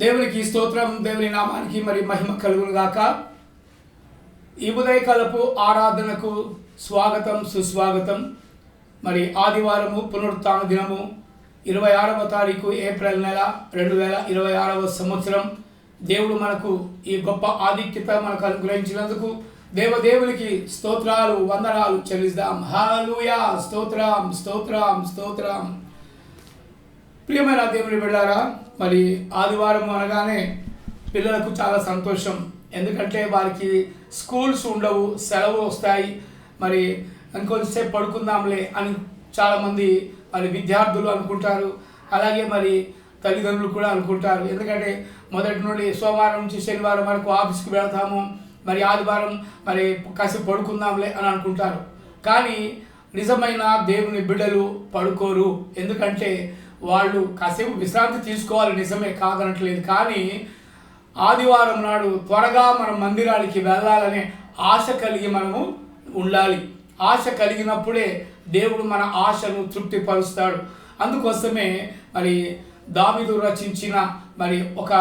దేవునికి స్తోత్రం. దేవుని నామానికి మరి మహిమ కలుగును గాక. ఈ ఉదయకాలపు ఆరాధనకు స్వాగతం, సుస్వాగతం. మరి ఆదివారము పునరుత్థాన దినము 26వ తారీఖు ఏప్రిల్ నెల 2026వ సంవత్సరం. దేవుడు మనకు ఈ గొప్ప ఆధిక్యత మనకు అనుగ్రహించినందుకు దేవునికి స్తోత్రాలు, వందనాలు చెల్లిద్దాం. హల్లెలూయా. స్తోత్రం, స్తోత్రం, స్తోత్రం. ప్రియమైన దేవుని బిడ్డలారా, మరి ఆదివారం అనగానే పిల్లలకు చాలా సంతోషం. ఎందుకంటే వారికి స్కూల్స్ ఉండవు, సెలవు వస్తాయి. మరి ఇంకొంచెంసేపు పడుకుందాంలే అని చాలామంది మరి విద్యార్థులు అనుకుంటారు. అలాగే మరి తల్లిదండ్రులు కూడా అనుకుంటారు. ఎందుకంటే మొదటి నుండి సోమవారం నుంచి శనివారం వరకు ఆఫీస్కి వెళ్తాము, మరి ఆదివారం మరి కాసేపు పడుకుందాంలే అని అనుకుంటారు. కానీ నిజమైన దేవుని బిడ్డలు పడుకోరు. ఎందుకంటే వాళ్ళు కాసేపు విశ్రాంతి తీసుకోవాలి, నిజమే, కాదనట్లేదు. కానీ ఆదివారం నాడు త్వరగా మనం మందిరానికి వెళ్ళాలనే ఆశ కలిగి మనము ఉండాలి. ఆశ కలిగినప్పుడే దేవుడు మన ఆశను తృప్తిపరుస్తాడు. అందుకోసమే మరి దావీదు రచించిన మరి ఒక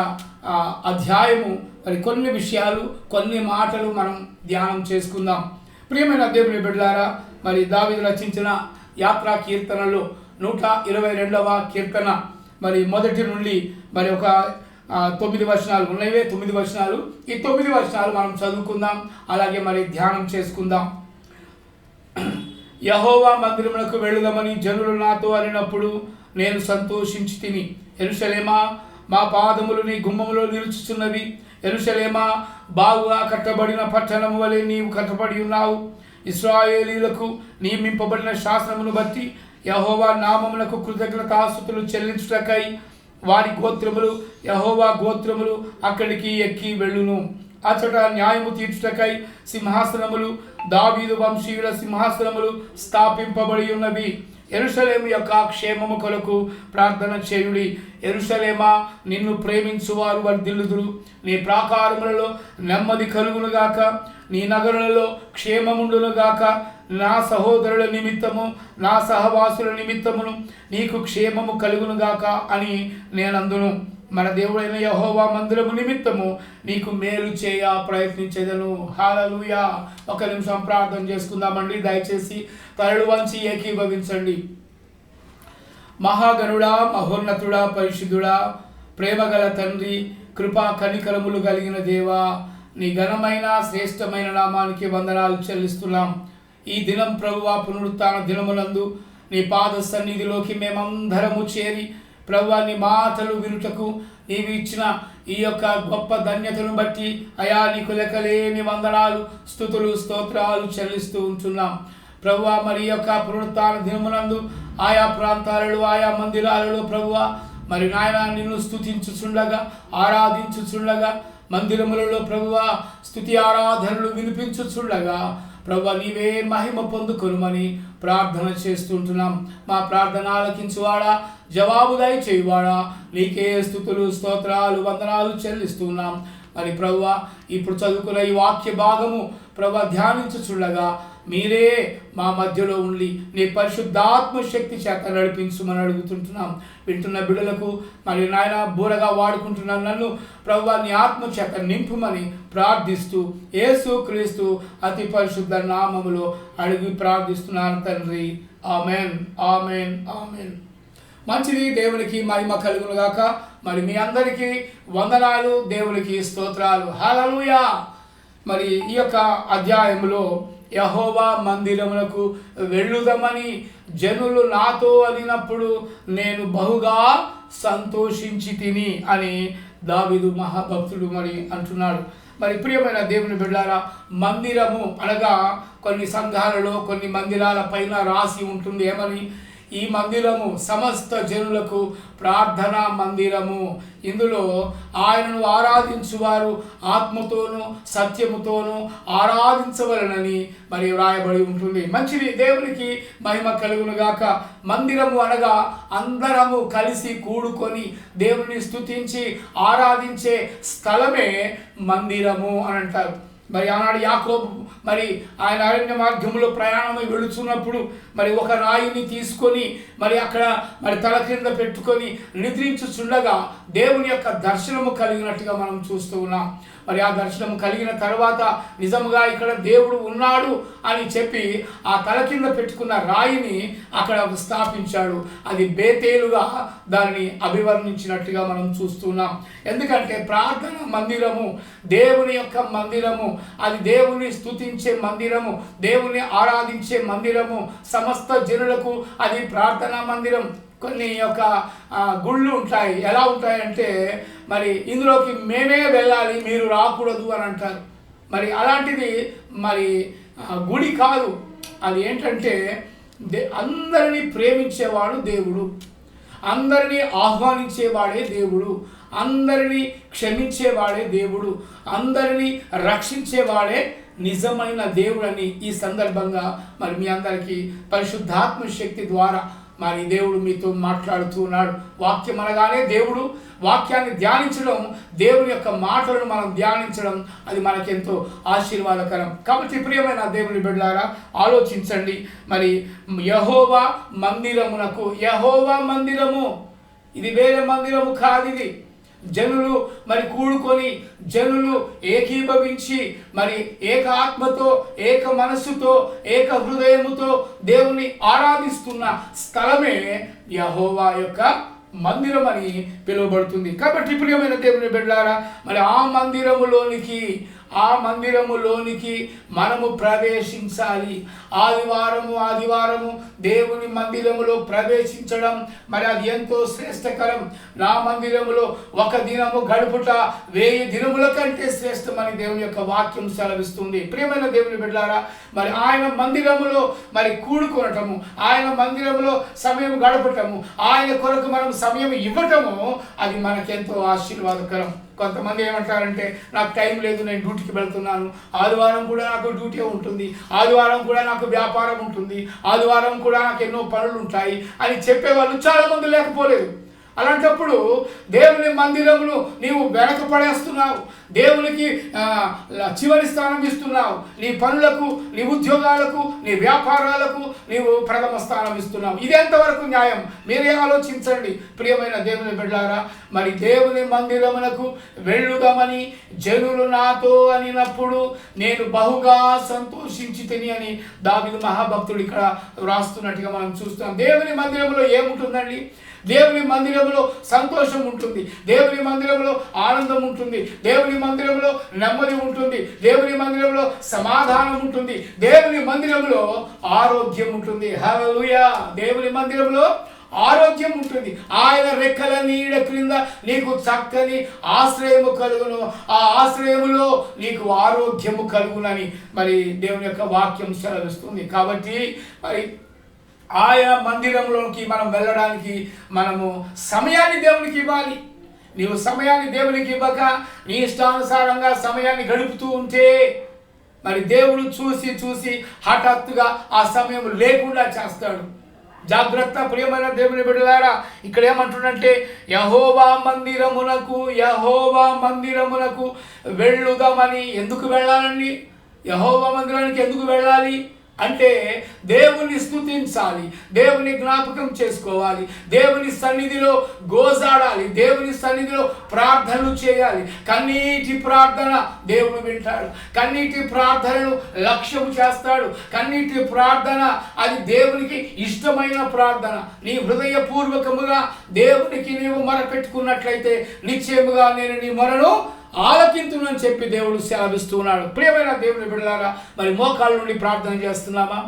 అధ్యాయము, మరి కొన్ని విషయాలు, కొన్ని మాటలు మనం ధ్యానం చేసుకుందాం. ప్రియమైన దేవుని బిడ్డలారా, మరి దావీదు రచించిన యాత్రా కీర్తనలో 122వ కీర్తన మరి మొదటి నుండి మరి ఒక 9 వచనాలు ఉన్నవే, 9 వచనాలు. ఈ 9 వచనాలు మనం చదువుకుందాం, అలాగే మరి ధ్యానం చేసుకుందాం. యెహోవా మందిరమునకు వెళ్ళుదామని జనులు నాతో అనినప్పుడు నేను సంతోషించి తిని. యెరూషలేమా, మా పాదములు నీ గుమ్మములో నిలుచుచున్నవి. యెరూషలేమా, బాగుగా కట్టబడిన పట్టణము వలె నీవు కట్టబడి ఉన్నావు. ఇశ్రాయేలీయులకు నియమింపబడిన శాసనమును బట్టి యెహోవా నామమునకు కృతజ్ఞతాస్తుతులు చెల్లించుటకై వారి గోత్రములు, యెహోవా గోత్రములు అక్కడికి ఎక్కి వెళ్ళును. అచ్చట న్యాయము తీర్చుటకై సింహాసనములు, దావీదు వంశీయుల సింహాసనములు స్థాపింపబడి ఉన్నవి. యెరూషలేము యొక్క క్షేమము కొరకు ప్రార్థన చేయుడి. యెరూషలేమా, నిన్ను ప్రేమించువారు వర్ధిల్లుదురు. నీ ప్రాకారములలో నెమ్మది కలుగునుగాక, నీ నగరులలో క్షేమముండునుగాక. నా సహోదరుల నిమిత్తము, నా సహవాసుల నిమిత్తమును నీకు క్షేమము కలుగునుగాక అని నేనందును. మన దేవుడైన యెహోవా మందిరము నిమిత్తము నీకు మేలు చేయ ప్రయత్నించేదను. హల్లెలూయా. ఒక నిమిషం ప్రార్థన చేసుకుందామండి. దయచేసి తలలు వంచి ఏకీభవించండి. మహాగణుడా, మహోన్నతుడా, పరిశుద్ధుడా, ప్రేమగల తండ్రి, కృపా కనికరములు కలిగిన దేవా, నీ ఘనమైన శ్రేష్టమైన నామానికి వందనాలు చెల్లిస్తున్నాం. ఈ దినం ప్రభువా, పునరుత్థాన దినములందు నీ పాద సన్నిధిలోకి మేమందరము చేరి ప్రభువా, నీ మాటలు వినుటకు నీవు ఇచ్చిన ఈ యొక్క గొప్ప ధన్యతను బట్టి అయా నీకు లెక్కలేని వందనాలు, స్తుతులు, స్తోత్రాలు చెల్లిస్తూ ఉంటున్నాం. ప్రభువా, మరి ఈ యొక్క పునరుత్థాన దినమునందు ఆయా ప్రాంతాలలో, ఆయా మందిరాలలో ప్రభువా, మరి నాయన నిన్ను స్తుతించుచుండగా, ఆరాధించుచుండగా, మందిరములలో ప్రభువా స్తుతి ఆరాధనలు వినిపించుచుండగా ప్రభువా నీవే మహిమ పొందుకొనుమని ప్రార్థన చేస్తుంటున్నాం. మా ప్రార్థన ఆలకించువాడా, జవాబు దయచేయువాడా, నీకే స్తుతులు, స్తోత్రాలు, వందనాలు చెల్లిస్తున్నాం. మరి ప్రభువా, ఇప్పుడు చదువుకున్న ఈ వాక్య భాగము ప్రభువా ధ్యానించుచుండగా మీరే మా మధ్యలో ఉండి నీ పరిశుద్ధాత్మ శక్తి చేత నడిపించమని అడుగుతుంటున్నాం. వింటున్న బిడ్డలకు మరి నాయన బూరగా వాడుకుంటున్నాను నన్ను ప్రభువా నీ ఆత్మ చేత నింపుమని ప్రార్థిస్తూ యేసు క్రీస్తు అతి పరిశుద్ధ నామములో అడిగి ప్రార్థిస్తున్నాను తండ్రి. Amen, amen, amen. మంచిది. దేవునికి మహిమ కలుగును గాక. మరి మీ అందరికీ వందనాలు, దేవునికి స్తోత్రాలు. హల్లెలూయా. మరి ఈ యొక్క అధ్యాయంలో యెహోవా మందిరమునకు వెళ్ళుదామని జనులు నాతో అనినప్పుడు నేను బహుగా సంతోషించి తిని అని దావీదు మహాభక్తుడు మరి అంటున్నాడు. మరి ప్రియమైన దేవుని బిడ్డలారా, మందిరము అనగా కొన్ని సంఘాలలో, కొన్ని మందిరాల పైన రాసి ఉంటుంది ఏమని, ఈ మందిరము సమస్త జనులకు ప్రార్థనా మందిరము. ఇందులో ఆయనను ఆరాధించువారు ఆత్మతోనూ సత్యముతోనూ ఆరాధించవలనని మరి వ్రాయబడి ఉంటుంది. మంచిది. దేవునికి మహిమ కలుగునుగాక. మందిరము అనగా అందరము కలిసి కూడుకొని దేవుని స్తుతించి ఆరాధించే స్థలమే మందిరము అని అంటారు. మరి ఆనాడు యాకోబు మరి ఆయన అరణ్య మార్గంలో ప్రయాణమై వెళుతున్నప్పుడు మరి ఒక రాయిని తీసుకొని మరి అక్కడ మరి తల క్రింద పెట్టుకొని నిద్రించుచుండగా దేవుని యొక్క దర్శనము కలిగినట్టుగా మనం చూస్తూ ఉన్నాం. మరి ఆ దర్శనం కలిగిన తర్వాత నిజముగా ఇక్కడ దేవుడు ఉన్నాడు అని చెప్పి ఆ తల కింద పెట్టుకున్న రాయిని అక్కడ స్థాపించాడు. అది బేతేలుగా దానిని అభివర్ణించినట్టుగా మనం చూస్తున్నాం. ఎందుకంటే ప్రార్థన మందిరము దేవుని యొక్క మందిరము, అది దేవుని స్తుతించే మందిరము, దేవుని ఆరాధించే మందిరము, సమస్త జనులకు అది ప్రార్థనా మందిరం. కొన్ని యొక్క గుళ్ళు ఉంటాయి, ఎలా ఉంటాయంటే మరి ఇందులోకి మేమే వెళ్ళాలి, మీరు రాకూడదు అని అంటారు. మరి అలాంటిది మరి గుడి కాదు. అది ఏంటంటే అందరినీ ప్రేమించేవాడు దేవుడు, అందరినీ ఆహ్వానించేవాడే దేవుడు, అందరినీ క్షమించేవాడే దేవుడు, అందరినీ రక్షించేవాడే నిజమైన దేవుడని ఈ సందర్భంగా మరి మీ అందరికీ పరిశుద్ధాత్మ శక్తి ద్వారా మరి దేవుడు మీతో మాట్లాడుతూ ఉన్నాడు. వాక్యం అనగానే దేవుడు, వాక్యాన్ని ధ్యానించడం, దేవుని యొక్క మాటలను మనం ధ్యానించడం అది మనకెంతో ఆశీర్వాదకరం. కాబట్టి ప్రియమైన దేవుని బిడ్డలారా ఆలోచించండి. మరి యెహోవా మందిరమునకు, యెహోవా మందిరము ఇది వేరే మందిరము కాదు. ఇది జనులు మరి కూడుకొని, జనులు ఏకీభవించి మరి ఏక ఆత్మతో, ఏక మనస్సుతో, ఏక హృదయముతో దేవుని ఆరాధిస్తున్న స్థలమే యెహోవా యొక్క మందిరం అని పిలువబడుతుంది. కాబట్టి ప్రియమైన దేవుని బిడ్డలారా మరి ఆ మందిరములోనికి మనము ప్రవేశించాలి. ఆదివారము దేవుని మందిరములో ప్రవేశించడం మరి అది ఎంతో శ్రేష్టకరం. నా మందిరములో ఒక దినము గడుపుట 1000 దినముల కంటే శ్రేష్టమని దేవుని యొక్క వాక్యం సెలవిస్తుంది. ప్రియమైన దేవుని బిడ్డలారా మరి ఆయన మందిరములో మరి కూడుకొనటము, ఆయన మందిరములో సమయం గడపటము, ఆయన కొరకు మనం సమయం ఇవ్వటము అది మనకెంతో ఆశీర్వాదకరం. కొంతమంది ఏమంటారంటే నాకు టైం లేదు, నేను డ్యూటీకి వెళ్తున్నాను, ఆదివారం కూడా నాకు డ్యూటీ ఉంటుంది, ఆదివారం కూడా నాకు వ్యాపారం ఉంటుంది, ఆదివారం కూడా నాకు ఎన్నో పనులు ఉంటాయి అని చెప్పేవాళ్ళు చాలామంది లేకపోలేదు. అలాంటప్పుడు దేవుని మందిరమును నీవు వెనకపడేస్తున్నావు, దేవునికి చివరి స్థానం ఇస్తున్నావు. నీ పనులకు, నీ ఉద్యోగాలకు, నీ వ్యాపారాలకు నీవు ప్రథమ స్థానం ఇస్తున్నావు. ఇది ఎంతవరకు న్యాయం? మీరే ఆలోచించండి ప్రియమైన దేవుని బిడ్డలారా. మరి దేవుని మందిరమునకు వెళ్ళుదామని జనులు నాతో అనినప్పుడు నేను బహుగా సంతోషించి తిని అని దావీదు మహాభక్తుడు ఇక్కడ వ్రాస్తున్నట్టుగా మనం చూస్తాం. దేవుని మందిరంలో ఏముంటుందండి? దేవుని మందిరంలో సంతోషం ఉంటుంది, దేవుని మందిరంలో ఆనందం ఉంటుంది, దేవుని మందిరంలో నెమ్మది ఉంటుంది, దేవుని మందిరంలో సమాధానం ఉంటుంది, దేవుని మందిరంలో ఆరోగ్యం ఉంటుంది. హల్లెలూయా! దేవుని మందిరంలో ఆరోగ్యం ఉంటుంది. ఆయన రెక్కల నీడ క్రింద నీకు చక్కని ఆశ్రయము కలుగును, ఆ ఆశ్రయములో నీకు ఆరోగ్యము కలుగునని మరి దేవుని యొక్క వాక్యం సెలవిస్తుంది. కాబట్టి మరి ఆయా మందిరంలోకి మనం వెళ్ళడానికి మనము సమయాన్ని దేవునికి ఇవ్వాలి. నీవు సమయాన్ని దేవునికి ఇవ్వక నీ ఇష్టానుసారంగా సమయాన్ని గడుపుతూ ఉంటే మరి దేవుడు చూసి హఠాత్తుగా ఆ సమయం లేకుండా చేస్తాడు. జాగ్రత్త ప్రియమైన దేవుని బిడ్డలారా. ఇక్కడ ఏమంటుందంటే యెహోవా మందిరమునకు వెళ్ళుదామని. ఎందుకు వెళ్ళాలండి? యెహోవా మందిరానికి ఎందుకు వెళ్ళాలి అంటే దేవుని స్తుతించాలి, దేవుని జ్ఞాపకం చేసుకోవాలి, దేవుని సన్నిధిలో గోజాడాలి, దేవుని సన్నిధిలో ప్రార్థనలు చేయాలి. కన్నీటి ప్రార్థన దేవుడు వింటాడు, కన్నీటి ప్రార్థనను లక్ష్యము చేస్తాడు. కన్నీటి ప్రార్థన అది దేవునికి ఇష్టమైన ప్రార్థన. నీ హృదయపూర్వకముగా దేవునికి నీవు మొరపెట్టుకున్నట్లయితే నిశ్చయముగా నేను నీ మొరను ఆలకింతునని చెప్పి దేవుడు సెలవిస్తున్నాడు. ప్రియమైన దేవుని బిడ్డలారా మరి మోకాళ్ళ నుండి ప్రార్థన చేస్తున్నామా?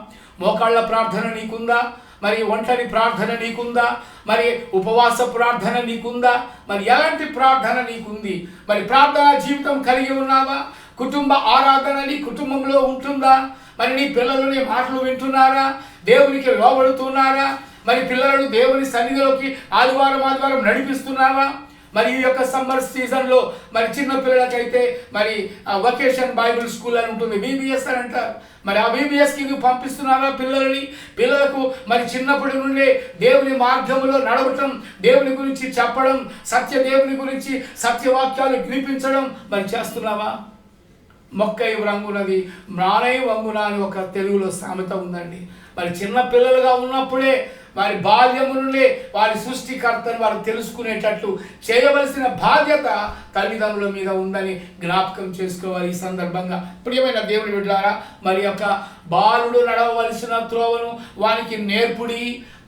మోకాళ్ళ ప్రార్థన నీకుందా? మరి ఒంటరి ప్రార్థన నీకుందా? మరి ఉపవాస ప్రార్థన నీకుందా? మరి ఎలాంటి ప్రార్థన నీకుంది? మరి ప్రార్థనా జీవితం కలిగి ఉన్నావా? కుటుంబ ఆరాధన నీ కుటుంబంలో ఉంటుందా? మరి నీ పిల్లలు నీ మాటలు వింటున్నారా? దేవునికి లోబడుతున్నారా? మరి పిల్లలను దేవుని సన్నిధిలోకి ఆదివారం నడిపిస్తున్నావా? మరి ఈ యొక్క సమ్మర్ సీజన్లో మరి చిన్న పిల్లలకైతే మరి వొకేషన్ బైబిల్ స్కూల్ అని ఉంటుంది, VBS అని అంటారు. మరి ఆ VBSకి నువ్వు పంపిస్తున్నావా పిల్లలకు మరి చిన్నప్పటి నుండే దేవుని మార్గంలో నడవటం, దేవుని గురించి చెప్పడం, దేవుని గురించి సత్యవాక్యాలు వినిపించడం మరి చేస్తున్నావా? మొక్కై రంగునది మ్రానై వంగున అని ఒక తెలుగులో సామెత ఉందండి. మరి చిన్న పిల్లలుగా ఉన్నప్పుడే వారి బాల్యము నుండి వారి సృష్టికర్తను వారు తెలుసుకునేటట్లు చేయవలసిన బాధ్యత తల్లిదండ్రుల మీద ఉందని జ్ఞాపకం చేసుకోవాలి. ఈ సందర్భంగా ప్రియమైన దేవుని బిడ్డలారా, మరి యొక్క బాలుడు నడవవలసిన త్రోవను వానికి నేర్పుడి,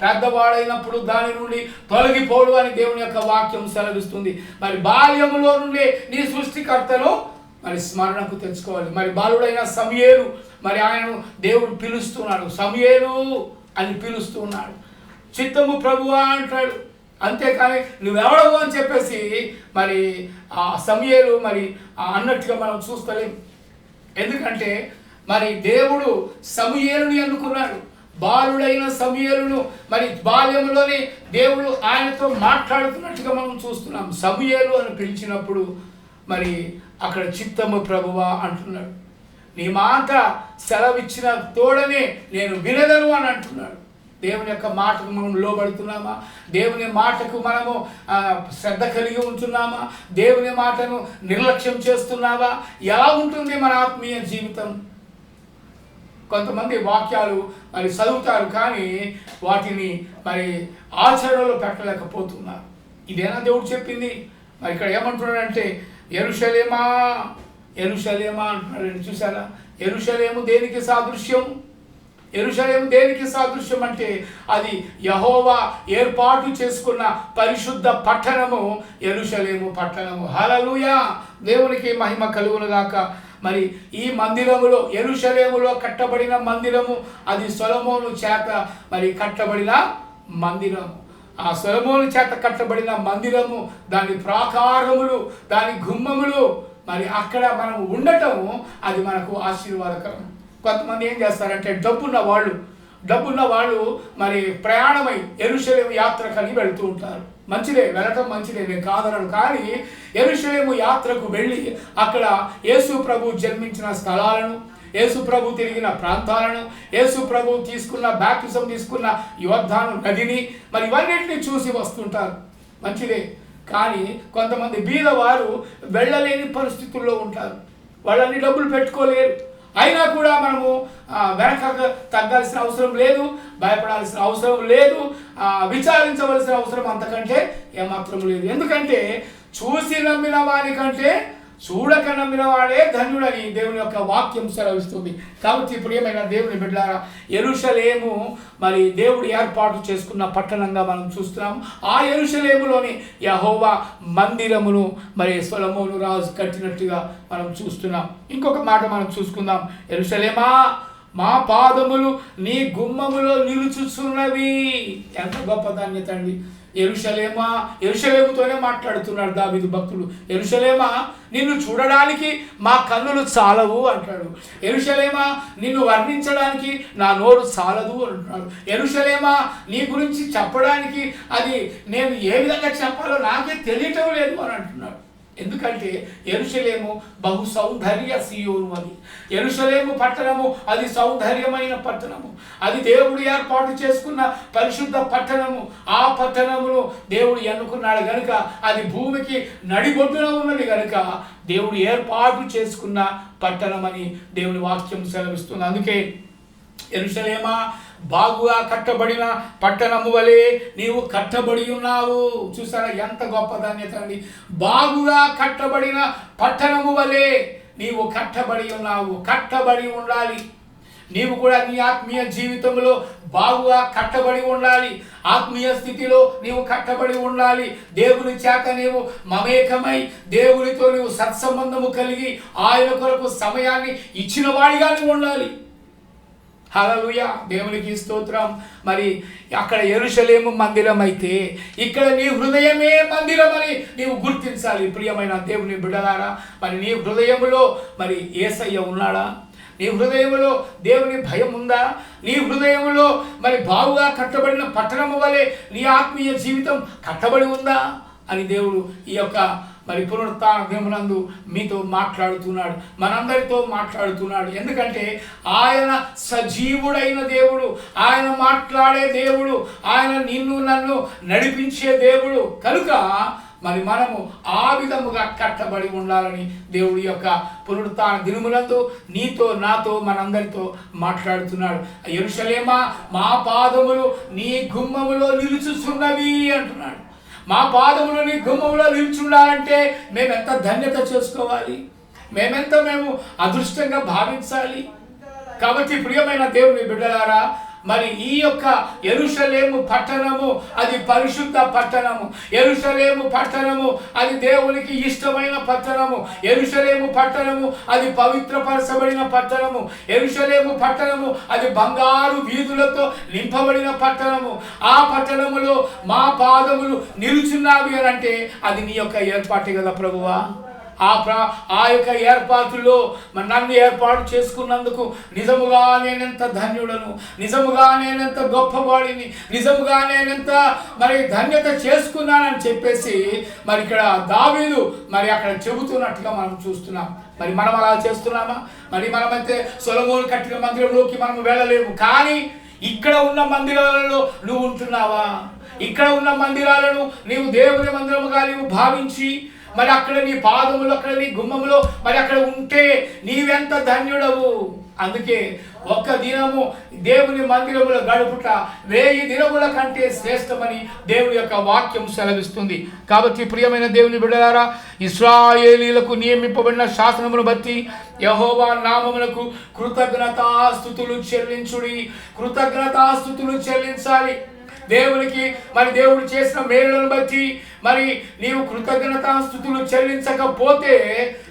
పెద్దవాడైనప్పుడు దాని నుండి తొలగిపోడు అని దేవుని యొక్క వాక్యం సెలవిస్తుంది. మరి బాల్యములో నుండి నీ సృష్టికర్తను మరి స్మరణకు తెచ్చుకోవాలి. మరి బాలుడైన సమూయేలు, మరి ఆయనను దేవుడు పిలుస్తున్నాడు, సమూయేలు అని పిలుస్తున్నాడు. చిత్తము ప్రభువా అంటాడు. అంతేకాని నువ్వెవడవు అని చెప్పేసి మరి ఆ సమూయేలు మరి అన్నట్టుగా మనం చూస్తలేం. ఎందుకంటే మరి దేవుడు సమూయేలుని ఎన్నుకున్నాడు. బాలుడైన సమూయేలును మరి బాల్యంలోనే దేవుడు ఆయనతో మాట్లాడుతున్నట్టుగా మనం చూస్తున్నాం. సమూయేలు అని పిలిచినప్పుడు మరి అక్కడ చిత్తము ప్రభువా అంటున్నాడు. నీ మాట సెలవిచ్చిన తోడనే నేను వినదను అని అంటున్నాడు. దేవుని యొక్క మాటకు మనం లోబడుతున్నామా? దేవుని మాటకు మనము శ్రద్ధ కలిగి ఉంటున్నామా? దేవుని మాటను నిర్లక్ష్యం చేస్తున్నావా? ఎలా ఉంటుంది మన ఆత్మీయ జీవితం? కొంతమంది వాక్యాలు మరి చదువుతారు, కానీ వాటిని మరి ఆచరణలో పెట్టలేకపోతున్నారు. ఇదేనా దేవుడు చెప్పింది? మరి ఇక్కడ ఏమంటున్నాడంటే యెరూషలేమా యెరూషలేమా అంటున్నాడు. చూసారా? యెరూషలేము దేనికి సాదృశ్యం? యెరూషలేము దేనికి సాదృశ్యం అంటే అది యెహోవా ఏర్పాటు చేసుకున్న పరిశుద్ధ పట్టణము యెరూషలేము పట్టణము. హల్లెలూయా! దేవునికి మహిమ కలుగునుగాక. మరి ఈ మందిరములో, యెరూషలేములో కట్టబడిన మందిరము అది సొలొమోను చేత మరి కట్టబడిన మందిరము. ఆ సొలొమోను చేత కట్టబడిన మందిరము, దాని ప్రాకారములు, దాని గుమ్మములు, మరి అక్కడ మనం ఉండటం అది మనకు ఆశీర్వాదకరం. కొంతమంది ఏం చేస్తారంటే డబ్బున్న వాళ్ళు మరి ప్రయాణమై యెరూషలేము యాత్రకని వెళుతూ ఉంటారు. మంచిదే, వెళ్ళటం మంచిదే, నేను కాదనను. కానీ యెరూషలేము యాత్రకు వెళ్ళి అక్కడ యేసు ప్రభు జన్మించిన స్థలాలను, యేసు ప్రభు తిరిగిన ప్రాంతాలను, యేసు ప్రభు బాప్తిజం తీసుకున్న యోర్దాను నదిని మరి ఇవన్నింటినీ చూసి వస్తుంటారు. మంచిదే. కానీ కొంతమంది బీదవారు వెళ్ళలేని పరిస్థితుల్లో ఉంటారు. వాళ్ళని డబ్బులు పెట్టుకోలేరు. అయినా కూడా మనము వెనక తగ్గాల్సిన అవసరం లేదు, భయపడాల్సిన అవసరం లేదు, విచారించవలసిన అవసరం అంతకంటే ఏమాత్రం లేదు. ఎందుకంటే చూసి నమ్మిన వారికంటే చూడక నమ్మిన వాడే ధన్యుడని దేవుని యొక్క వాక్యం సెలవిస్తుంది. కాబట్టి ఇప్పుడు ఏమైనా దేవుని బిడ్డలారా, యెరూషలేము మరి దేవుడు ఏర్పాటు చేసుకున్న పట్టణంగా మనం చూస్తున్నాం. ఆ యెరూషలేములోని యెహోవా మందిరమును మరి సొలొమోను రాజు కట్టినట్టుగా మనం చూస్తున్నాం. ఇంకొక మాట మనం చూసుకుందాం. యెరూషలేమా, మా పాదములు నీ గుమ్మములో నిలుచుచున్నవి. ఎంత గొప్ప ధన్యత అండి! యెరూషలేమా, యెరూషలేముతోనే మాట్లాడుతున్నాడు దావీదు భక్తుడు. యెరూషలేమా, నిన్ను చూడడానికి మా కన్నులు చాలవు అంటాడు. యెరూషలేమా, నిన్ను వర్ణించడానికి నా నోరు చాలదు అంటున్నాడు. యెరూషలేమా, నీ గురించి చెప్పడానికి అది నేను ఏ విధంగా చెప్పాలో నాకే తెలియటం లేదు అని అంటున్నాడు. ఎందుకంటే యెరూషలేము బహు సౌందర్య సీయోను. అది యెరూషలేము పట్టణము అది సౌందర్యమైన పట్టణము. అది దేవుడు ఏర్పాటు చేసుకున్న పరిశుద్ధ పట్టణము. ఆ పట్టణమును దేవుడు ఎన్నుకున్నాడు గనుక, అది భూమికి నడిబొడ్డున ఉన్నది గనుక దేవుడు ఏర్పాటు చేసుకున్న పట్టణమని దేవుని వాక్యం సెలవిస్తుంది. అందుకే యెరూషలేమా, బాగుగా కట్టబడిన పట్టణము వలె నీవు కట్టబడి ఉన్నావు. చూసారా ఎంత గొప్ప ధన్యత అండి! బాగుగా కట్టబడిన పట్టణము వలె నీవు కట్టబడి ఉన్నావు. కట్టబడి ఉండాలి. నీవు కూడా నీ ఆత్మీయ జీవితంలో బాగుగా కట్టబడి ఉండాలి. ఆత్మీయ స్థితిలో నీవు కట్టబడి ఉండాలి. దేవుని చేత నీవు మమేకమై దేవునితో నీవు సత్సంబంధము కలిగి ఆయన కొరకు సమయాన్ని ఇచ్చిన వాడిగా నీవు ఉండాలి. హల్లెలూయా! దేవునికి స్తోత్రం. మరి అక్కడ యెరూషలేము మందిరం అయితే ఇక్కడ నీ హృదయమే మందిరం అని నీవు గుర్తించాలి. ప్రియమైన దేవుని బిడ్డలారా, మరి నీ హృదయములో మరి యేసయ్య ఉన్నాడా? నీ హృదయములో దేవుని భయం ఉందా? నీ హృదయములో మరి బాగుగా కట్టబడిన పట్టణము వలె నీ ఆత్మీయ జీవితం కట్టబడి ఉందా అని దేవుడు ఈ యొక్క మరి పునరుత్థానమునందు మీతో మాట్లాడుతున్నాడు, మనందరితో మాట్లాడుతున్నాడు. ఎందుకంటే ఆయన సజీవుడైన దేవుడు, ఆయన మాట్లాడే దేవుడు, ఆయన నిన్ను నన్ను నడిపించే దేవుడు కనుక మరి మనము ఆ విధముగా కట్టబడి ఉండాలని దేవుడి యొక్క పునరుత్థాన దినములందు నీతో నాతో మనందరితో మాట్లాడుతున్నాడు. యెరూషలేమా, మా పాదములు నీ గుమ్మములో నిలుచుచున్నవి అంటున్నాడు. మా పాదములు నీ గుమ్మములో నిలుచుండాలంటే మేమెంత ధన్యత చేసుకోవాలి, మేము అదృష్టంగా భావించాలి. కాబట్టి ప్రియమైన దేవుని బిడ్డలారా, మరి ఈ యొక్క యెరూషలేము పట్టణము అది పరిశుద్ధ పట్టణము. యెరూషలేము పట్టణము అది దేవునికి ఇష్టమైన పట్టణము. యెరూషలేము పట్టణము అది పవిత్రపరచబడిన పట్టణము. యెరూషలేము పట్టణము అది బంగారు వీధులతో నింపబడిన పట్టణము. ఆ పట్టణములో మా పాదములు నిలుచున్నావి అని అంటే అది నీ యొక్క ఏర్పాటే కదా ప్రభువా. ఆ యొక్క ఏర్పాటులో నన్ను ఏర్పాటు చేసుకున్నందుకు నిజముగా నేనెంత ధన్యుడను, నిజముగా నేనెంత గొప్పవాడిని, నిజముగా నేనెంత మరి ధన్యత చేసుకున్నానని చెప్పేసి మరి ఇక్కడ దావీదు మరి అక్కడ చెబుతున్నట్టుగా మనం చూస్తున్నాం. మరి మనం అలా చేస్తున్నామా? మరి మనమైతే సొలొమోను కట్టిన మందిరంలోకి మనం వెళ్ళలేము, కానీ ఇక్కడ ఉన్న మందిరాలలో నువ్వు ఉంటున్నావా? ఇక్కడ ఉన్న మందిరాలను నీవు దేవుని మందిరముగా నీవు భావించి మరి అక్కడ నీ పాదములు, అక్కడ నీ గుమ్మములో మరి అక్కడ ఉంటే నీవెంత ధన్యుడవు. అందుకే ఒక్క దినము దేవుని మందిరములో గడుపుట 1000 దినముల కంటే శ్రేష్టమని దేవుని యొక్క వాక్యం సెలవిస్తుంది. కాబట్టి ప్రియమైన దేవుని బిడ్డలారా, ఇశ్రాయేలీలకు నియమింపబడిన శాసనమును బట్టి యెహోవా నామమునకు కృతజ్ఞతాస్తుతులు చెల్లించుడి. కృతజ్ఞతాస్తుతులు చెల్లించాలి దేవునికి. మరి దేవుడు చేసిన మేలులను బట్టి మరి నీవు కృతజ్ఞతాస్తుతులు చెల్లించకపోతే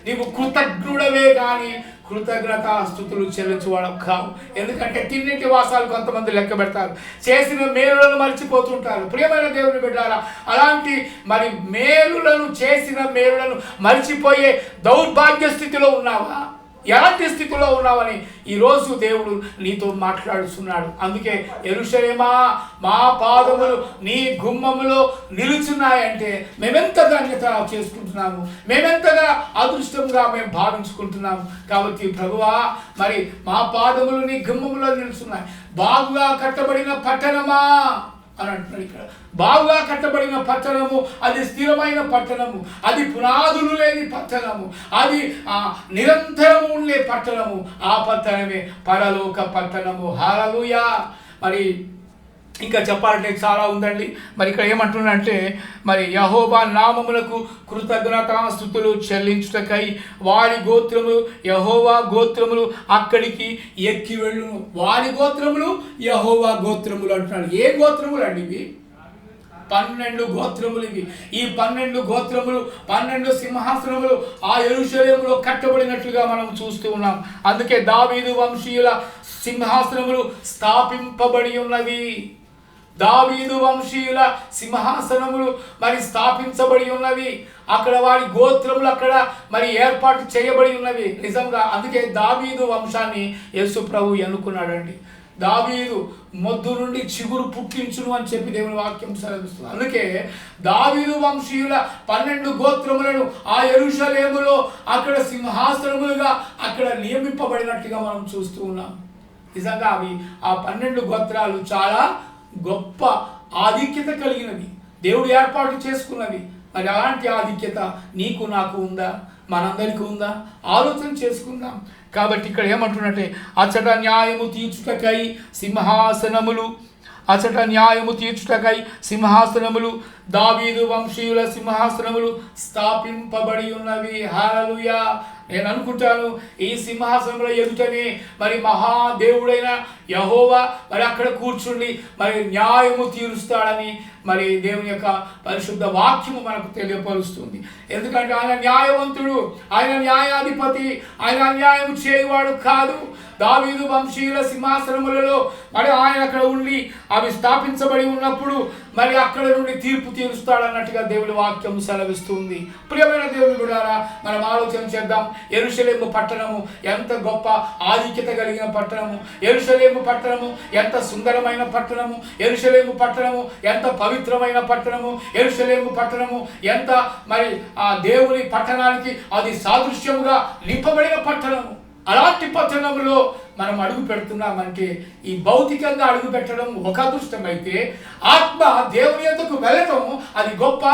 నీవు కృతజ్ఞుడవే కానీ కృతజ్ఞతాస్తుతులు చెల్లించువాడు కావు. ఎందుకంటే తిన్నింటి వాసాలు కొంతమంది లెక్క పెడతారు, చేసిన మేలులను మర్చిపోతుంటారు. ప్రియమైన దేవుని బిడ్డారా, అలాంటి మరి మేలులను చేసిన మేలులను మర్చిపోయే దౌర్భాగ్య స్థితిలో ఉన్నావా? ఎలాంటి స్థితిలో ఉన్నావని ఈరోజు దేవుడు నీతో మాట్లాడుతున్నాడు. అందుకే యెరూషలేమా, మా పాదములు నీ గుమ్మములో నిలుచున్నాయంటే మేమెంత ధన్యత చేసుకుంటున్నాము, మేమెంతగా అదృష్టంగా మేము భావించుకుంటున్నాము. కాబట్టి ప్రభువా, మరి మా పాదములు నీ గుమ్మములో నిలుచున్నాయి. బాగుగా కట్టబడిన పట్టణమా అని అంటున్నాడు. ఇక్కడ బాగుగా కట్టబడిన పట్టణము అది స్థిరమైన పట్టణము, అది పునాదులు లేని పట్టణము, అది నిరంతరము ఉండే పట్టణము. ఆ పట్టణమే పరలోక పట్టణము. హల్లెలూయా. మరి ఇంకా చెప్పాలంటే చాలా ఉందండి. మరి ఇక్కడ ఏమంటున్నాడంటే మరి యెహోవా నామములకు కృతజ్ఞతాస్తుతులు చెల్లించుటకై వారి గోత్రములు, యెహోవా గోత్రములు అక్కడికి ఎక్కి వెళ్ళును. వారి గోత్రములు యెహోవా గోత్రములు అంటున్నాడు. ఏ గోత్రములు అండి ఇవి? 12 గోత్రములు ఇవి. ఈ 12 గోత్రములు, 12 సింహాసనములు ఆ యెరూషలేములో కట్టబడినట్లుగా మనం చూస్తూ ఉన్నాం. అందుకే దావీదు వంశీయుల సింహాసనములు స్థాపింపబడి ఉన్నవి. దావీదు వంశీయుల సింహాసనములు మరి స్థాపించబడి ఉన్నవి. అక్కడ వారి గోత్రములు అక్కడ మరి ఏర్పాటు చేయబడి ఉన్నవి. నిజంగా అందుకే దావీదు వంశాన్ని యేసు ప్రభు ఎన్నుకున్నాడండి. దావీదు మొద్దు నుండి చిగురు పుట్టించును అని చెప్పి దేవుని వాక్యం సెలవిస్తుంది. అందుకే దావీదు వంశీయుల 12 గోత్రములను ఆ యెరూషలేములో అక్కడ సింహాసనములుగా అక్కడ నియమింపబడినట్టుగా మనం చూస్తూ ఉన్నాం. నిజంగా అవి ఆ 12 గోత్రాలు చాలా గొప్ప ఆధిక్యత కలిగినవి, దేవుడు ఏర్పాటు చేసుకున్నవి. మరి అలాంటి ఆధిక్యత నీకు నాకు ఉందా? మనందరికీ ఉందా? ఆలోచన చేసుకుందాం. కాబట్టి ఇక్కడ ఏమంటున్నట్టే అచ్చట న్యాయము తీర్చుటకై సింహాసనములు, అచ్చట న్యాయము తీర్చుటకై సింహాసనములు, దావీదు వంశీయుల సింహాసనములు స్థాపింపబడి ఉన్నవి. హల్లెలూయా. నేను అనుకుంటాను ఈ సింహాసనంలో ఎదుటనే మరి మహాదేవుడైన యెహోవా మరి అక్కడ కూర్చుండి మరి న్యాయము తీరుస్తాడని మరి దేవుని యొక్క పరిశుద్ధ వాక్యము మనకు తెలియపరుస్తుంది. ఎందుకంటే ఆయన న్యాయవంతుడు, ఆయన న్యాయాధిపతి, ఆయన అన్యాయం చేయవాడు కాదు. దావీదు వంశీయుల సింహాసనములలో మరి ఆయన అక్కడ ఉండి అవి స్థాపించబడి ఉన్నప్పుడు మరి అక్కడ నుండి తీర్పు తీరుస్తాడన్నట్టుగా దేవుని వాక్యం సెలవిస్తుంది. ప్రియమైన దేవుని బిడ్డలారా, మనం ఆలోచన చేద్దాం. యెరూషలేము పట్టణము ఎంత గొప్ప ఆధిక్యత కలిగిన పట్టణము, యెరూషలేము పట్టణము ఎంత సుందరమైన పట్టణము, యెరూషలేము పట్టణము ఎంత పవిత్రమైన పట్టణము, యెరూషలేము పట్టణము ఎంత మరి ఆ దేవుని పట్టణానికి అది సాదృశ్యముగా నింపబడిన పట్టణము. అలాంటి పట్టణంలో మనం అడుగు పెడుతున్నామంటే ఈ భౌతికంగా అడుగు పెట్టడం ఒక అదృష్టం అయితే, ఆత్మ దేవుని యొద్దకు వెళ్ళటం అది గొప్ప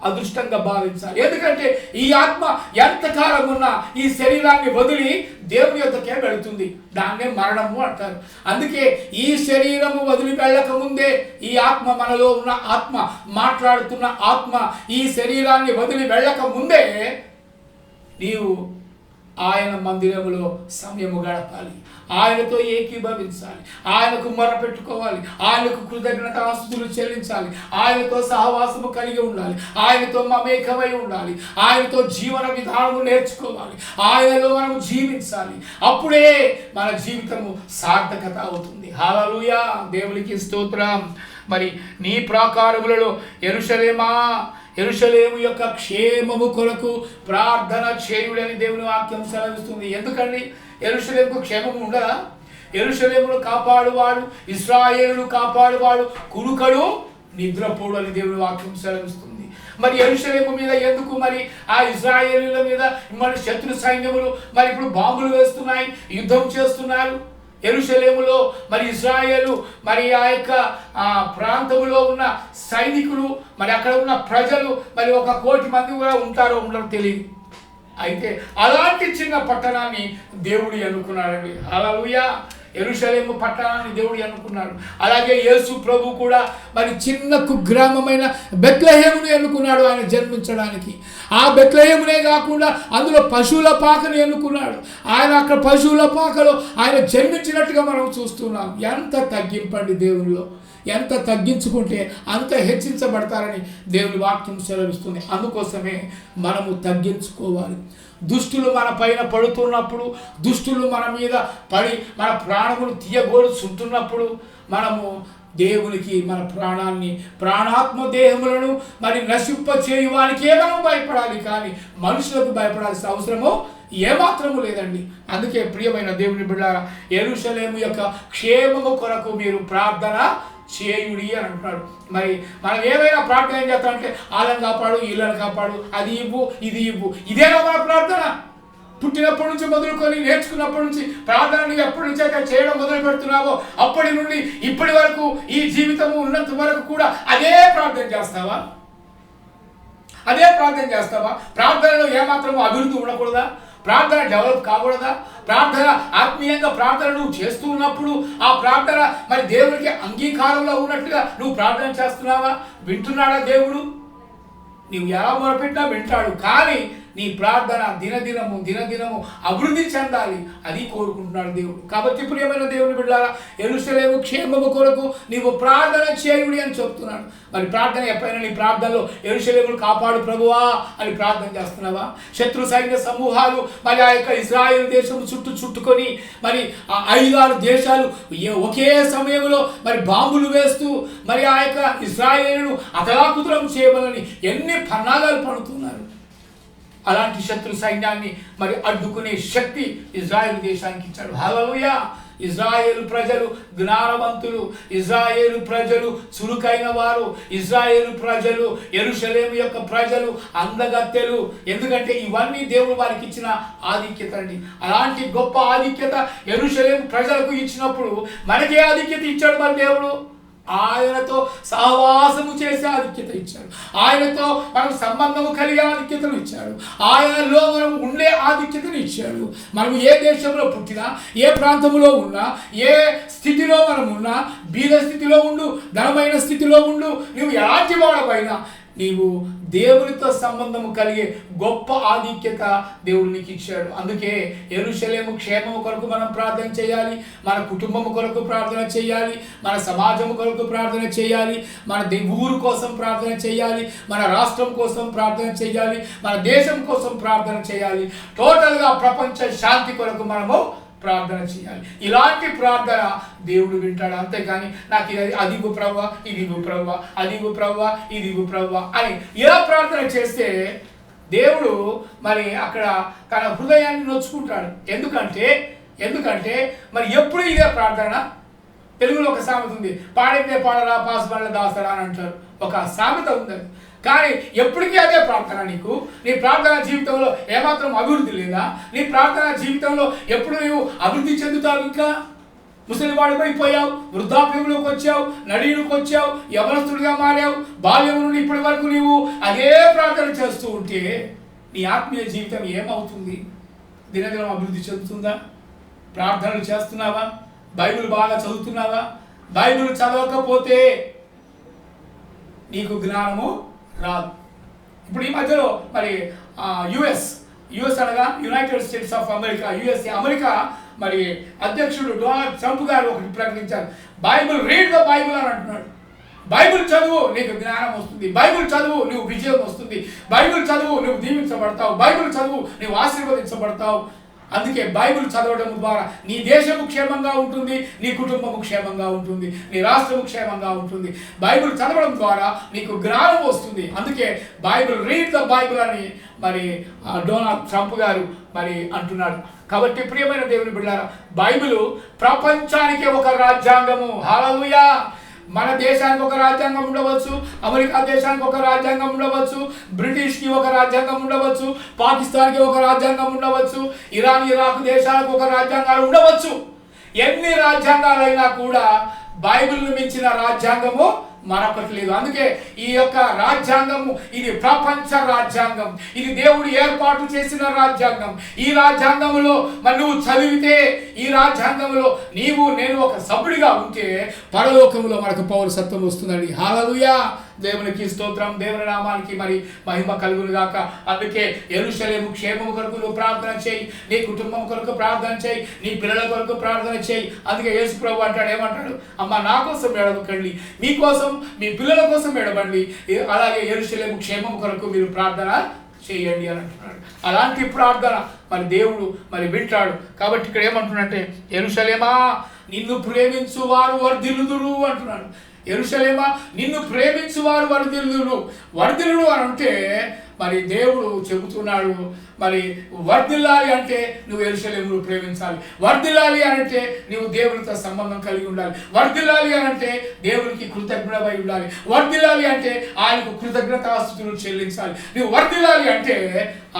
అదృష్టంగా భావించాలి. ఎందుకంటే ఈ ఆత్మ ఎంతకాలం ఉన్నా ఈ శరీరాన్ని వదిలి దేవుని యొద్దకే వెళుతుంది. దాన్నే మరణము అంటారు. అందుకే ఈ శరీరము వదిలి వెళ్ళక ముందే ఈ ఆత్మ, మనలో ఉన్న ఆత్మ, మాట్లాడుతున్న ఆత్మ ఈ శరీరాన్ని వదిలి వెళ్ళక ముందే నీవు ఆయన మందిరములో సమయము గడపాలి, ఆయనతో ఏకీభవించాలి, ఆయనకు మొరపెట్టుకోవాలి, ఆయనకు కృతజ్ఞతాస్తుతులు చెల్లించాలి, ఆయనతో సహవాసము కలిగి ఉండాలి, ఆయనతో మమేకమై ఉండాలి, ఆయనతో జీవన విధానము నేర్చుకోవాలి, ఆయనలో మనము జీవించాలి. అప్పుడే మన జీవితము సార్థకత అవుతుంది. హల్లెలూయా, దేవునికి స్తోత్రం. మరి నీ ప్రాకారములలో యెరూషలేము యొక్క క్షేమము కొరకు ప్రార్థన చేయుడని దేవుని వాక్యం సెలవిస్తుంది. ఎందుకండి యెరూషలేముకు క్షేమము ఉండదా? యెరూషలేమును కాపాడువాడు, ఇశ్రాయేలును కాపాడువాడు కునుకడు నిద్రపోడు అని దేవుని వాక్యం సెలవిస్తుంది. మరి యెరూషలేము మీద ఎందుకు మరి ఆ ఇశ్రాయేలీల మీద మరి శత్రు సైన్యములు మరి ఇప్పుడు బాంబులు వేస్తున్నాయి, యుద్ధం చేస్తున్నారు? యెరూషలేములో మరి ఇశ్రాయేలు మరి ఆ యొక్క ప్రాంతంలో ఉన్న సైనికులు, మరి అక్కడ ఉన్న ప్రజలు మరి 1 కోటి మంది కూడా ఉంటారో ఉండరో తెలియదు. అయితే అలాంటి చిన్న పట్టణాన్ని దేవుడు ఎన్నుకున్నాడండి. హల్లెలూయా, యెరూషలేము పట్టణాన్ని దేవుడు ఎన్నుకున్నాడు. అలాగే యేసు ప్రభు కూడా మరి చిన్న కుగ్రామమైన బెత్లెహేమును ఎన్నుకున్నాడు ఆయన జన్మించడానికి. ఆ బెత్లెహేమునే కాకుండా అందులో పశువుల పాకను ఎన్నుకున్నాడు. ఆయన అక్కడ పశువుల పాకలో ఆయన జన్మించినట్టుగా మనం చూస్తున్నాం. ఎంత తగ్గింపండి దేవునిలో, ఎంత తగ్గించుకుంటే అంత హెచ్చించబడతారని దేవుని వాక్యం సెలవిస్తుంది. అందుకోసమే మనము తగ్గించుకోవాలి. దుష్టులు మన పైన పడుతున్నప్పుడు, దుష్టులు మన మీద పడి మన ప్రాణములు తీయగోరుచుంటున్నప్పుడు మనము దేవునికి మన ప్రాణాన్ని, ప్రాణాత్మ దేహములను మరి నశింప చేయువానికే మనం భయపడాలి, కానీ మనుషులకు భయపడాల్సిన అవసరము ఏమాత్రము లేదండి. అందుకే ప్రియమైన దేవుని బిడ్డలారా, యెరూషలేము యొక్క క్షేమము కొరకు మీరు ప్రార్థన చేయుడి అని అంటున్నాడు. మరి మనం ఏమైనా ప్రార్థన ఏం చేస్తామంటే వాళ్ళని కాపాడు, వీళ్ళని కాపాడు, అది ఇవ్వు, ఇది ఇవ్వు, ఇదేనా మన ప్రార్థన? పుట్టినప్పటి నుంచి మొదలుకొని నేర్చుకున్నప్పటి నుంచి ప్రార్థన నువ్వు ఎప్పటి నుంచి అయితే చేయడం మొదలు పెడుతున్నావో అప్పటి నుండి ఇప్పటి వరకు ఈ జీవితము ఉన్నంత వరకు కూడా అదే ప్రార్థన చేస్తావా? అదే ప్రార్థన చేస్తావా? ప్రార్థనలో ఏమాత్రం అభివృద్ధి ఉండకూడదా? ప్రార్థన డెవలప్ కాకూడదా? ప్రార్థన ఆత్మీయంగా ప్రార్థన నువ్వు చేస్తూ ఉన్నప్పుడు ఆ ప్రార్థన మరి దేవుడికి అంగీకారంలో ఉన్నట్టుగా నువ్వు ప్రార్థన చేస్తున్నావా? వింటున్నాడా దేవుడు? నీవు ఎలా మొరపెట్టినా వింటాడు, కానీ నీ ప్రార్థన దినదినము అభివృద్ధి చెందాలి, అది కోరుకుంటున్నాడు దేవుడు. కాబట్టి ప్రియమైన దేవుని బిడ్డలారా, యెరూషలేము క్షేమము కొరకు నీవు ప్రార్థన చేయుడి అని చెప్తున్నాడు. మరి ప్రార్థన ఎప్పుడైనా నీ ప్రార్థనలో యెరూషలేమును కాపాడు ప్రభువా అని ప్రార్థన చేస్తున్నావా? శత్రు సైన్య సమూహాలు మరి ఆ యొక్క ఇశ్రాయేలు దేశం చుట్టుకొని మరి ఆ 5-6 దేశాలు ఒకే సమయంలో మరి బాంబులు వేస్తూ మరి ఆ యొక్క ఇశ్రాయేలును అతలాకుతలం చేయమని ఎన్ని పన్నాగాలు పడుతున్నారు. అలాంటి శత్రు సైన్యాన్ని మరి అడ్డుకునే శక్తి ఇజ్రాయేల్ దేశానికి ఇచ్చాడు. హల్లెలూయా, ఇజ్రాయేలు ప్రజలు జ్ఞానవంతులు, ఇజ్రాయేలు ప్రజలు చురుకైన వారు, ఇజ్రాయేలు ప్రజలు, యెరూషలేము యొక్క ప్రజలు అందగత్తెలు. ఎందుకంటే ఇవన్నీ దేవుడు వారికి ఇచ్చిన ఆధిక్యత అండి. అలాంటి గొప్ప ఆధిక్యత యెరూషలేము ప్రజలకు ఇచ్చినప్పుడు మనకే ఆధిక్యత ఇచ్చాడు మరి దేవుడు. ఆయనతో సహవాసము చేసే ఆధిక్యత ఇచ్చాడు, ఆయనతో మనం సంబంధము కలిగే ఆధిక్యతను ఇచ్చాడు, ఆయనలో మనం ఉండే ఆధిక్యతను ఇచ్చాడు. మనం ఏ దేశంలో పుట్టినా, ఏ ప్రాంతంలో ఉన్నా, ఏ స్థితిలో మనం ఉన్నా, బీద స్థితిలో ఉండు, ధనమైన స్థితిలో ఉండు, నువ్వు ఎలాంటి వాడవైనా నీవు దేవునితో సంబంధము కలిగే గొప్ప ఆధిక్యత దేవుడు నీకు ఇచ్చాడు. అందుకే యెరూషలేము క్షేమము కొరకు మనం ప్రార్థన చేయాలి, మన కుటుంబము కొరకు ప్రార్థన చేయాలి, మన సమాజము కొరకు ప్రార్థన చేయాలి, మన ఊరు కోసం ప్రార్థన చేయాలి, మన రాష్ట్రం కోసం ప్రార్థన చేయాలి, మన దేశం కోసం ప్రార్థన చేయాలి, టోటల్గా ప్రపంచ శాంతి కొరకు మనము ప్రార్థన చేయాలి. ఇలాంటి ప్రార్థన దేవుడు వింటాడు. అంతేకాని నాకు అది ఇవ్వు ప్రభువా, ఇది ఇవ్వు ప్రభువా, అది ఇవ్వు ప్రభువా, ఇది ఇవ్వు ప్రభువా అని ఇలా ప్రార్థన చేస్తే దేవుడు మరి అక్కడ తన హృదయాన్ని నొచ్చుకుంటాడు. ఎందుకంటే మరి ఎప్పుడు ఇదే ప్రార్థన. తెలుగులో ఒక సామెత ఉంది, పాడితే పాడరా పాసుపడల దాసరా అని అంటారు. ఒక సామెత ఉంది, కానీ ఎప్పటికీ అదే ప్రార్థన. నీ ప్రార్థన జీవితంలో ఏమాత్రం అభివృద్ధి లేదా? నీ ప్రార్థన జీవితంలో ఎప్పుడు నువ్వు అభివృద్ధి చెందుతావు? ఇంకా ముసలివాడికి అయిపోయావు, వృద్ధాప్యంలోకి వచ్చావు, నడిలోకి వచ్చావు, యవనస్తుడిగా మారావు, బాల్యం నుండి ఇప్పటి వరకు నీవు అదే ప్రార్థన చేస్తూ ఉంటే నీ ఆత్మీయ జీవితం ఏమవుతుంది? దినదినం అభివృద్ధి చెందుతుందా? ప్రార్థనలు చేస్తున్నావా? బైబిల్ బాగా చదువుతున్నావా? బైబిల్ చదవకపోతే నీకు జ్ఞానము రాదు. ఇప్పుడు ఈ మధ్యలో మరి యుఎస్ అనగా United states of America, USA, America మరి అధ్యక్షుడు డొనాల్డ్ ట్రంప్ గారు ఒకటి ప్రకటించారు. బైబిల్, రీడ్ ద బైబిల్ అని అంటున్నాడు. బైబిల్ చదువు, నీకు జ్ఞానం వస్తుంది. బైబిల్ చదువు, నువ్వు విజయం వస్తుంది. బైబిల్ చదువు, నువ్వు దీవించబడతావు. బైబిల్ చదువు, నువ్వు ఆశీర్వదించబడతావు. అందుకే బైబిల్ చదవడం ద్వారా నీ దేశము క్షేమంగా ఉంటుంది, నీ కుటుంబము క్షేమంగా ఉంటుంది, నీ రాష్ట్రము క్షేమంగా ఉంటుంది. బైబిల్ చదవడం ద్వారా నీకు జ్ఞానం వస్తుంది. అందుకే బైబిల్, రీడ్ ద బైబిల్ అని మరి డొనాల్డ్ ట్రంప్ గారు మరి అంటున్నాడు. కాబట్టి ప్రియమైన దేవుని బిడ్డలారా, బైబిల్ ప్రపంచానికి ఒక రాజ్యాంగము. హల్లెలూయా. మన దేశానికి ఒక రాజ్యాంగం ఉండవచ్చు, అమెరికా దేశానికి ఒక రాజ్యాంగం ఉండవచ్చు, బ్రిటిష్కి ఒక రాజ్యాంగం ఉండవచ్చు, పాకిస్తాన్కి ఒక రాజ్యాంగం ఉండవచ్చు, ఇరాన్, ఇరాక్ దేశాలకు ఒక రాజ్యాంగాలు ఉండవచ్చు. ఎన్ని రాజ్యాంగాలైనా కూడా బైబిల్ను మించిన రాజ్యాంగము మరొకటి లేదు. అందుకే ఈ యొక్క రాజ్యాంగము ఇది ప్రపంచ రాజ్యాంగం, ఇది దేవుడు ఏర్పాటు చేసిన రాజ్యాంగం. ఈ రాజ్యాంగంలో మరి నువ్వు చదివితే, ఈ రాజ్యాంగంలో నేను ఒక సభ్యుడిగా ఉంటే పరలోకంలో మనకు పౌరసత్వం వస్తుందండి. హల్లెలూయా. దేవునికి స్తోత్రం, దేవుని నామానికి మరి మహిమ కలుగును గాక. అందుకే యెరూషలేము క్షేమము కొరకు నువ్వు ప్రార్థన చేయి, నీ కుటుంబం కొరకు ప్రార్థన చేయి, నీ పిల్లల కొరకు ప్రార్థన చేయి. అందుకే యేసు ప్రభు అంటాడు, ఏమంటాడు? అమ్మ, నా కోసం ఏడవకండి, మీకోసం, మీ పిల్లల కోసం ఏడవండి, అలాగే యెరూషలేము క్షేమము కొరకు మీరు ప్రార్థన చేయండి అని అంటున్నాడు. అలాంటి ప్రార్థన మరి దేవుడు మరి వింటాడు. కాబట్టి ఇక్కడ ఏమంటున్నాడంటే, యెరూషలేమా నిన్ను ప్రేమించు వారు వర్ధిల్లుదురు అంటున్నాడు. యెరూషలేమా నిన్ను ప్రేమించు వారు వర్ధిల్లుదురు. వర్ధిల్లుడు అని అంటే మరి దేవుడు చెబుతున్నాడు, మరి వర్ధిల్లాలి అంటే నువ్వు యెరూషలేమును ప్రేమించాలి. వర్ధిల్లాలి అంటే నువ్వు దేవునితో సంబంధం కలిగి ఉండాలి. వర్ధిల్లాలి అంటే దేవునికి కృతజ్ఞుడై ఉండాలి. వర్ధిల్లాలి అంటే ఆయనకు కృతజ్ఞతాస్తుతులు చెల్లించాలి. నువ్వు వర్ధిల్లాలి అంటే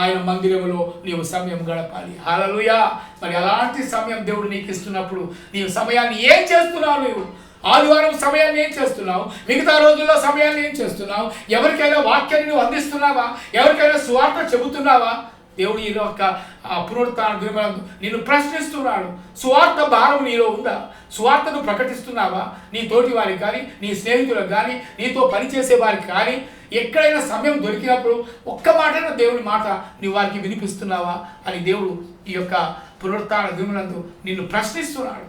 ఆయన మందిరంలో నీవు సమయం గడపాలి. హల్లెలూయా. మరి అలాంటి సమయం దేవుడు నీకు ఇస్తున్నప్పుడు నీవు సమయాన్ని ఏం చేస్తున్నావు? నువ్వు ఆదివారం సమయాన్ని ఏం చేస్తున్నావు? మిగతా రోజుల్లో సమయాన్ని ఏం చేస్తున్నావు? ఎవరికైనా వాక్యాన్ని నువ్వు అందిస్తున్నావా? ఎవరికైనా సువార్త చెబుతున్నావా? దేవుడు ఈ యొక్క పునరుత్థాన దినములందు నిన్ను ప్రశ్నిస్తున్నాడు. సువార్త భారం నీలో ఉందా? సువార్తను ప్రకటిస్తున్నావా? నీ తోటి వారికి కానీ, నీ స్నేహితులకు కానీ, నీతో పనిచేసే వారికి కానీ ఎక్కడైనా సమయం దొరికినప్పుడు ఒక్క మాటైనా దేవుని మాట నీవు వారికి వినిపిస్తున్నావా అని దేవుడు ఈ యొక్క పునరుత్థాన దినములందు నిన్ను ప్రశ్నిస్తున్నాడు.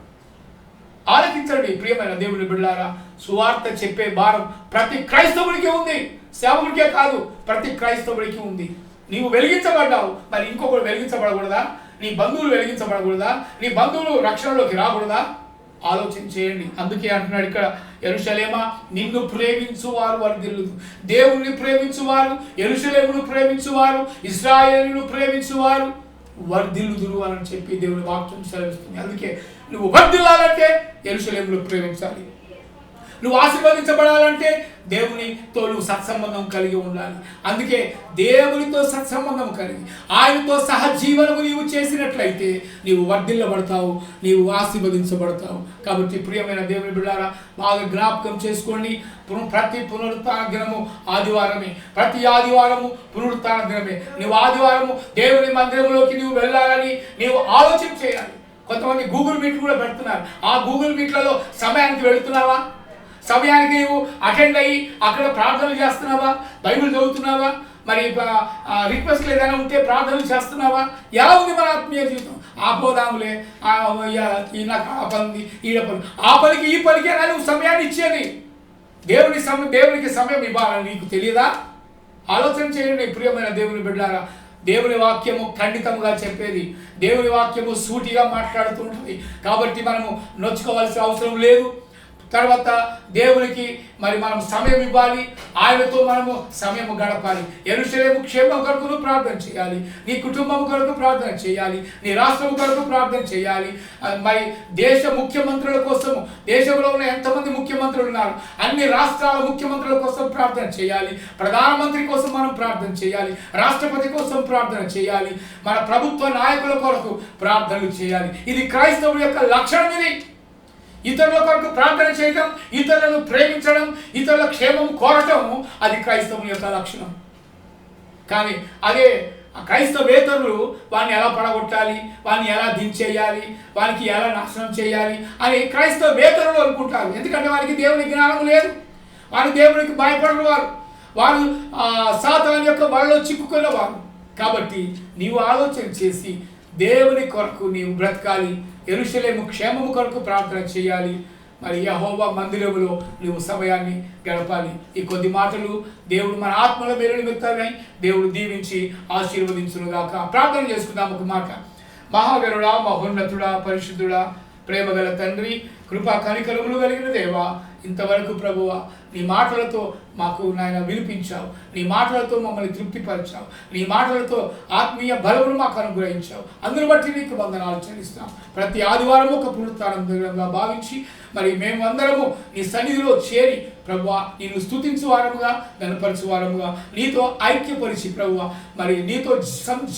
ఆలకించండి ప్రియమైన దేవుని బిడ్డలారా. సువార్త చెప్పే భారం ప్రతి క్రైస్తవుడికి ఉంది. సేవకుడికే కాదు, ప్రతి క్రైస్తవుడికి ఉంది. నీవు వెలిగించబడ్డావు, మరి ఇంకొకరు వెలిగించబడకూడదా? నీ బంధువులు వెలిగించబడకూడదా? నీ బంధువులు రక్షణలోకి రాకూడదా? ఆలోచన చేయండి. అందుకే అంటున్నాడు ఇక్కడ, యెరూషలేమా నిన్ను ప్రేమించువారు వర్ధిల్లుదు. దేవుణ్ణి ప్రేమించువారు, యెరూషలేమును ప్రేమించువారు, ఇశ్రాయేలును ప్రేమించువారు వర్ధిల్లుదురు అని చెప్పి దేవుని వాక్యం సెలవిస్తుంది. అందుకే నువ్వు వర్ధిల్లాలంటే యెరూషలేమును ప్రేమించాలి. నువ్వు ఆశీర్వదించబడాలంటే దేవునితో నువ్వు సత్సంబంధం కలిగి ఉండాలి. అందుకే దేవునితో సత్సంబంధం కలిగి ఆయనతో సహజీవనము నీవు చేసినట్లయితే నీవు వర్ధిల్లబడతావు, నీవు ఆశీర్వదించబడతావు. కాబట్టి ప్రియమైన దేవుని బిడ్డలారా, బాగా జ్ఞాపకం చేసుకోండి. ప్రతి పునరుత్థాన దినము ఆదివారమే. ప్రతి ఆదివారము పునరుత్థాన దినమే. నువ్వు ఆదివారము దేవుని మందిరంలోకి నువ్వు వెళ్ళాలని నీవు ఆలోచన చేయాలి. కొంతమంది గూగుల్ మీట్ కూడా పెడుతున్నారు. ఆ గూగుల్ మీట్లలో సమయానికి వెళుతున్నావా? సమయానికి నీవు అటెండ్ అయ్యి అక్కడ ప్రార్థనలు చేస్తున్నావా? బైబిల్ చదువుతున్నావా? మరి రిక్వెస్ట్లు ఏదైనా ఉంటే ప్రార్థనలు చేస్తున్నావా? ఎలా ఉంది మన ఆత్మీయ జీవితం? ఆపోదాములే, నాకు ఆ పని, ఈడ పని, ఆ పనికి ఈ పనికేనా నువ్వు సమయాన్ని ఇచ్చేది? దేవునికి సమయం ఇవ్వాలని నీకు తెలియదా? ఆలోచన చేయండి ప్రియమైన దేవుని బిడ్డలారా. దేవుని వాక్యము ఖండితంగా చెప్పేది, దేవుని వాక్యము సూటిగా మాట్లాడుతుంటుంది. కాబట్టి మనము నొచ్చుకోవాల్సిన అవసరం లేదు. తర్వాత దేవునికి మరి మనం సమయం ఇవ్వాలి, ఆయనతో మనము సమయం గడపాలి. యెరూషలేము క్షేమం కొరకు నువ్వు ప్రార్థన చేయాలి, నీ కుటుంబం కొరకు ప్రార్థన చేయాలి, నీ రాష్ట్రం కొరకు ప్రార్థన చేయాలి. మరి దేశ ముఖ్యమంత్రుల కోసము, దేశంలో ఉన్న ఎంతమంది ముఖ్యమంత్రులు ఉన్నారు, అన్ని రాష్ట్రాల ముఖ్యమంత్రుల కోసం ప్రార్థన చేయాలి. ప్రధానమంత్రి కోసం మనం ప్రార్థన చేయాలి, రాష్ట్రపతి కోసం ప్రార్థన చేయాలి, మన ప్రభుత్వ నాయకుల కొరకు ప్రార్థనలు చేయాలి. ఇది క్రైస్తవుడి యొక్క లక్షణం. ఇది ఇతరుల కొరకు ప్రార్థన చేయడం, ఇతరులను ప్రేమించడం, ఇతరుల క్షేమం కోరటం అది క్రైస్తవం యొక్క లక్షణం. కానీ అదే క్రైస్తవేతరులు వాడిని ఎలా పడగొట్టాలి, వాడిని ఎలా దించేయాలి, వానికి ఎలా నాశనం చేయాలి అని క్రైస్తవేతరులు అనుకుంటారు. ఎందుకంటే వారికి దేవుని జ్ఞానం లేదు, వారు దేవునికి భయపడరు, వారు సాతాను యొక్క వలలో చిక్కుకున్నవారు. కాబట్టి నీవు ఆలోచన చేసి దేవుని కొరకు నీవు బ్రతకాలి, యెరూషలేము క్షేమము కొరకు ప్రార్థన చేయాలి, మరి యెహోవా మందిరములో నువ్వు సమయాన్ని గడపాలి. ఈ కొద్ది మాటలు దేవుడు మన ఆత్మల మేలు నిమిత్తమై దేవుడు దీవించి ఆశీర్వదించునుగాక. ప్రార్థన చేసుకుందాం. ఒక మాట. మహాగరుడా, మహోన్నతుడా, పరిశుద్ధుడా, ప్రేమగల తండ్రి, కృపా కనికరములు కలిగిన దేవా, ఇంతవరకు ప్రభువా నీ మాటలతో మాకు నాయన వినిపించావు, నీ మాటలతో మమ్మల్ని తృప్తిపరిచావు, నీ మాటలతో ఆత్మీయ బలమును మాకు అనుగ్రహించావు. అందును బట్టి నీకు వందనాలు చెల్లిస్తాం. ప్రతి ఆదివారం ఒక పునరుత్థానంగా భావించి మరి మేమందరము నీ సన్నిధిలో చేరి ప్రభువా నిన్ను స్తుతించు వారముగా, గణపరచు వారముగా, నీతో ఐక్యపరిచి ప్రభువా మరి నీతో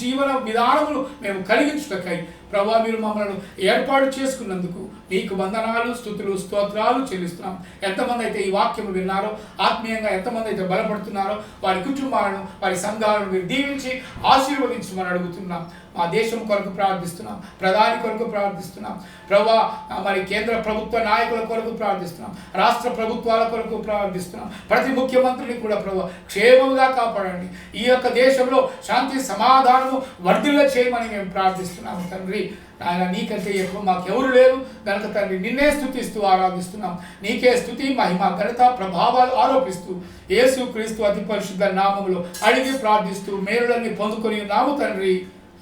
జీవన విధానములు మేము కలిగించుటకై ప్రభువా మీరు మమ్మల్ని ఏర్పాటు చేసుకున్నందుకు నీకు వందనాలు, స్తుతులు, స్తోత్రాలు చెల్లిస్తున్నాం. ఎంతమంది అయితే ఈ వాక్యము విన్నారో, ఆత్మీయంగా ఎంతమంది అయితే బలపడుతున్నారో వారి కుటుంబాలను, వారి సంఘాలను మీరు దీవించి ఆశీర్వదించమని అడుగుతున్నాం. మా దేశం కొరకు ప్రార్థిస్తున్నాం, ప్రధాని కొరకు ప్రార్థిస్తున్నాం ప్రభువా, మరి కేంద్ర ప్రభుత్వ నాయకుల కొరకు ప్రార్థిస్తున్నాం, రాష్ట్ర ప్రభుత్వాల కొరకు ప్రార్థిస్తున్నాం. ప్రతి ముఖ్యమంత్రిని కూడా ప్రభువా క్షేమంగా కాపాడండి. ఈ యొక్క దేశంలో శాంతి సమాధానము వర్ధిల్ల చేయమని మేము ప్రార్థిస్తున్నాము తండ్రి. ఆయన నీకంటే ఎక్కువ మాకెవరు లేరు కనుక తండ్రి నిన్నే స్తుతిస్తూ ఆరాధిస్తున్నాం. నీకే స్తుతి, మహిమ, ఘనత, ప్రభావాలు ఆరోపిస్తూ యేసు క్రీస్తు అతి పరిశుద్ధ నామములో అడిగి ప్రార్థిస్తూ మేలులన్నీ పొందుకొని నాము తండ్రి.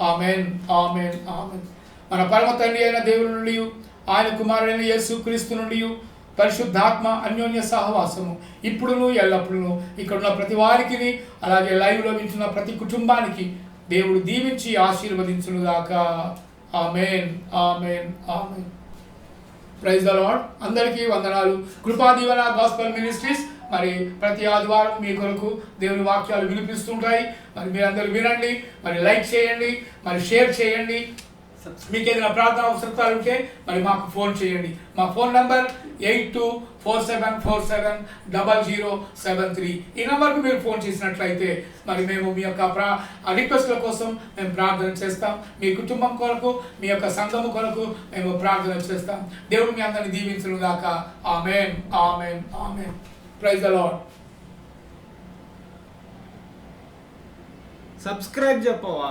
Amen, amen, amen. మన పరమ తండ్రి అయిన దేవుని నుండి, ఆయన కుమారుడైన యేసు క్రీస్తు నుండి పరిశుద్ధాత్మ అన్యోన్య సహవాసము ఇప్పుడును ఎల్లప్పుడూ ఇక్కడున్న ప్రతి వారికి, అలాగే లైవ్లో వింటున్న ప్రతి కుటుంబానికి దేవుడు దీవించి ఆశీర్వదించునుగాక. Amen, amen, amen. Praise the Lord. అందరికీ వందనాలు. కృపాదీవన గాస్పెల్ మినిస్ట్రీస్ మరి ప్రతి ఆదివారం మీ కొరకు దేవుని వాక్యాలు వినిపిస్తుంటాయి. మరి మీరందరూ వినండి, మరి లైక్ చేయండి, మరి షేర్ చేయండి. మీకు ఏదైనా ప్రార్థన అవసరాలు ఉంటే మరి మాకు ఫోన్ చేయండి. మా ఫోన్ నంబర్ 8247470073. ఈ నెంబర్కు మీరు ఫోన్ చేసినట్లయితే మరి మేము మీ యొక్క రిక్వెస్ట్ల కోసం మేము ప్రార్థన చేస్తాం. మీ కుటుంబం కొరకు, మీ యొక్క సంఘము కొరకు మేము ప్రార్థన చేస్తాం. దేవుడు మీ అందరిని దీవించును గాక. Amen, amen, amen. Praise the Lord. Subscribe చెప్పవా?